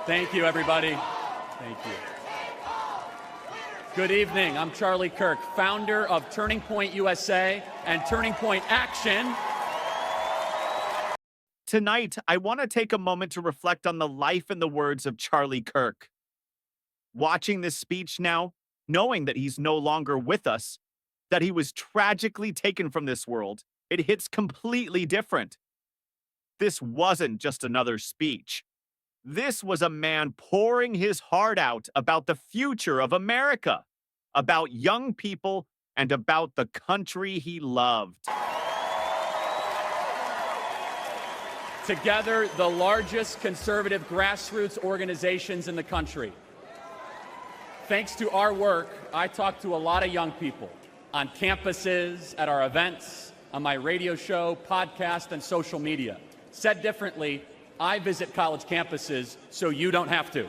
Thank you, everybody. Thank you. Good evening. I'm Charlie Kirk, founder of Turning Point USA and Turning Point Action. Tonight, I want to take a moment to reflect on the life and the words of Charlie Kirk. Watching this speech now, knowing that he's no longer with us, that he was tragically taken from this world, it hits completely different. This wasn't just another speech. This was a man pouring his heart out about the future of America, about young people, and about the country he loved. Together, the largest conservative grassroots organizations in the country. Thanks to our work, I talk to a lot of young people on campuses, at our events, on my radio show, podcast, and social media. Said differently, I visit college campuses so you don't have to.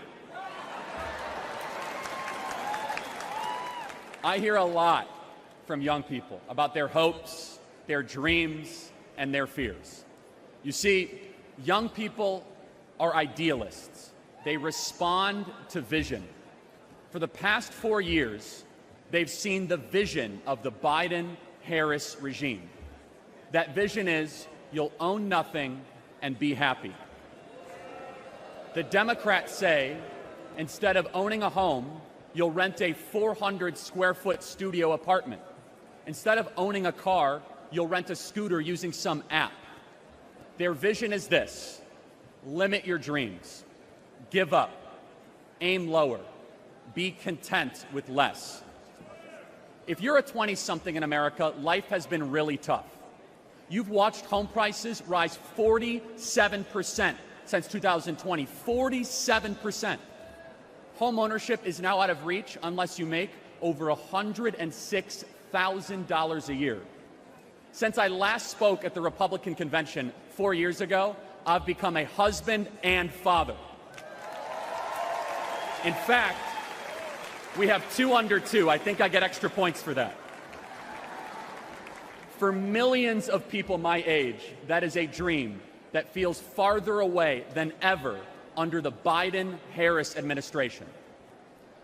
I hear a lot from young people about their hopes, their dreams, and their fears. You see, young people are idealists. They respond to vision. For the past 4 years, they've seen the vision of the Biden-Harris regime. That vision is, you'll own nothing and be happy. The Democrats say, instead of owning a home, you'll rent a 400-square-foot studio apartment. Instead of owning a car, you'll rent a scooter using some app. Their vision is this: limit your dreams, give up, aim lower, be content with less. If you're a 20-something in America, life has been really tough. You've watched home prices rise 47% since 2020, 47%. Home ownership is now out of reach unless you make over $106,000 a year. Since I last spoke at the Republican convention 4 years ago, I've become a husband and father. In fact, we have 2 under 2. I think I get extra points for that. For millions of people my age, that is a dream that feels farther away than ever under the Biden-Harris administration.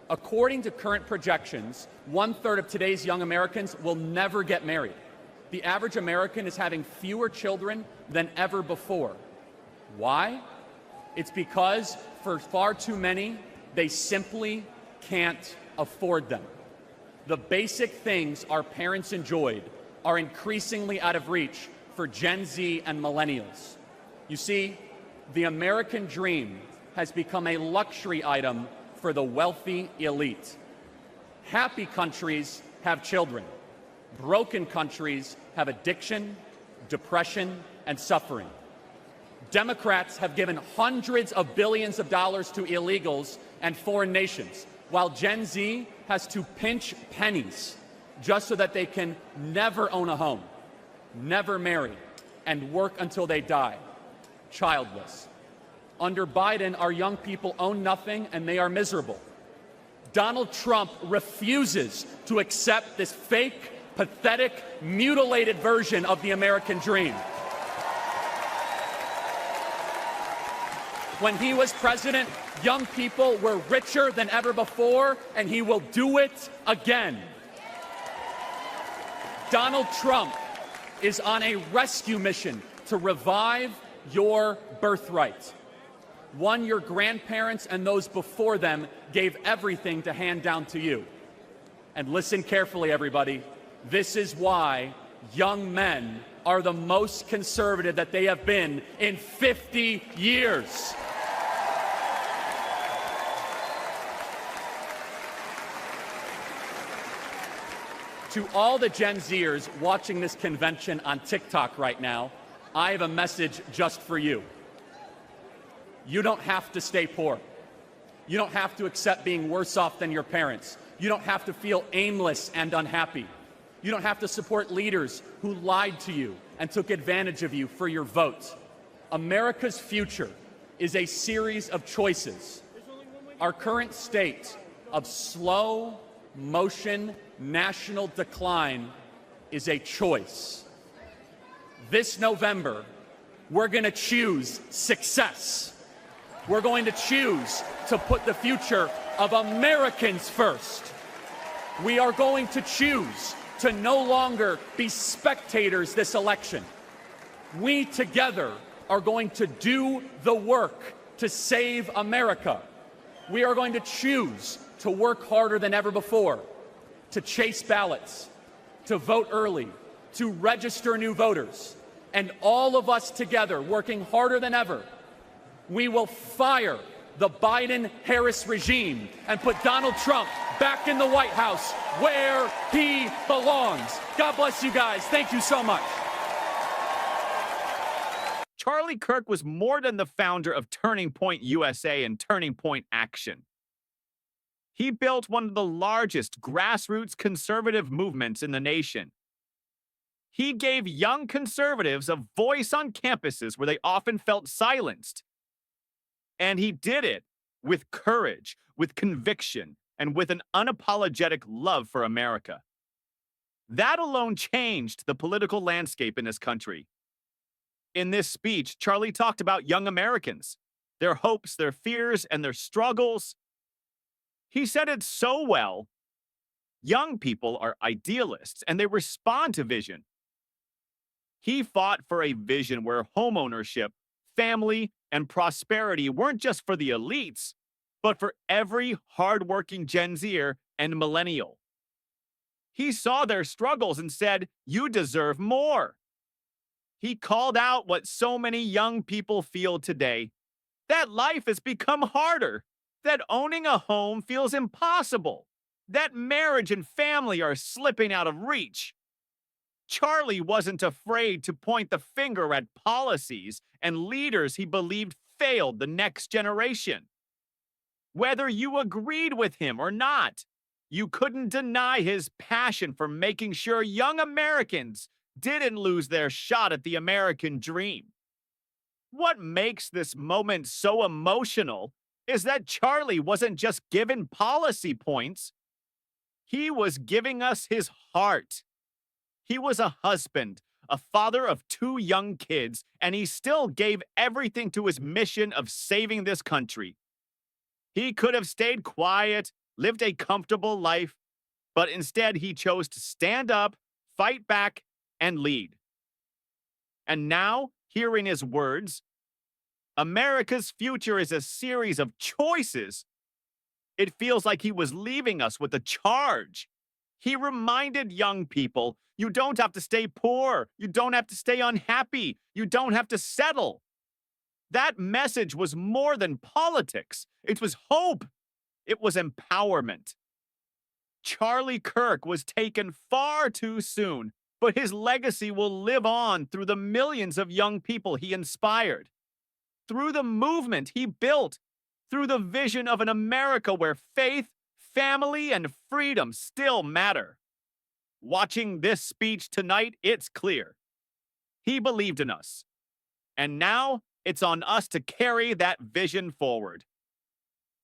According to current projections, 1/3 of today's young Americans will never get married. The average American is having fewer children than ever before. Why? It's because for far too many, they simply can't afford them. The basic things our parents enjoyed are increasingly out of reach for Gen Z and millennials. You see, the American dream has become a luxury item for the wealthy elite. Happy countries have children. Broken countries have addiction, depression, and suffering. Democrats have given hundreds of billions of dollars to illegals and foreign nations, while Gen Z has to pinch pennies just so that they can never own a home, never marry, and work until they die, childless. Under Biden, our young people own nothing and they are miserable. Donald Trump refuses to accept this fake, pathetic, mutilated version of the American dream. When he was president, young people were richer than ever before, and he will do it again. Donald Trump is on a rescue mission to revive your birthright, one your grandparents and those before them gave everything to hand down to you. And listen carefully, everybody. This is why young men are the most conservative that they have been in 50 years. To all the Gen Zers watching this convention on TikTok right now, I have a message just for you. You don't have to stay poor. You don't have to accept being worse off than your parents. You don't have to feel aimless and unhappy. You don't have to support leaders who lied to you and took advantage of you for your vote. America's future is a series of choices. Our current state of slow motion national decline is a choice. This November, we're going to choose success. We're going to choose to put the future of Americans first. We are going to choose to no longer be spectators this election. We together are going to do the work to save America. We are going to choose to work harder than ever before, to chase ballots, to vote early, to register new voters, and all of us together working harder than ever, we will fire the Biden-Harris regime and put Donald Trump back in the White House where he belongs. God bless you guys. Thank you so much. Charlie Kirk was more than the founder of Turning Point USA and Turning Point Action. He built one of the largest grassroots conservative movements in the nation. He gave young conservatives a voice on campuses where they often felt silenced. And he did it with courage, with conviction, and with an unapologetic love for America. That alone changed the political landscape in this country. In this speech, Charlie talked about young Americans, their hopes, their fears, and their struggles. He said it so well. Young people are idealists, and they respond to vision. He fought for a vision where homeownership, family, and prosperity weren't just for the elites, but for every hardworking Gen Zer and millennial. He saw their struggles and said, "You deserve more." He called out what so many young people feel today, that life has become harder, that owning a home feels impossible, that marriage and family are slipping out of reach. Charlie wasn't afraid to point the finger at policies and leaders he believed failed the next generation. Whether you agreed with him or not, you couldn't deny his passion for making sure young Americans didn't lose their shot at the American dream. What makes this moment so emotional is that Charlie wasn't just given policy points. He was giving us his heart. He was a husband, a father of 2 young kids, and he still gave everything to his mission of saving this country. He could have stayed quiet, lived a comfortable life, but instead he chose to stand up, fight back, and lead. And now, hearing his words, America's future is a series of choices. It feels like he was leaving us with a charge. He reminded young people, you don't have to stay poor. You don't have to stay unhappy. You don't have to settle. That message was more than politics. It was hope. It was empowerment. Charlie Kirk was taken far too soon, but his legacy will live on through the millions of young people he inspired, through the movement he built, through the vision of an America where faith, family, and freedom still matter. Watching this speech tonight, it's clear. He believed in us. And now it's on us to carry that vision forward.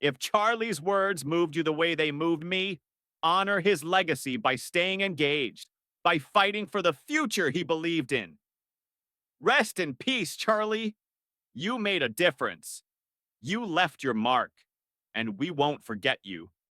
If Charlie's words moved you the way they moved me, honor his legacy by staying engaged, by fighting for the future he believed in. Rest in peace, Charlie. You made a difference. You left your mark, and we won't forget you.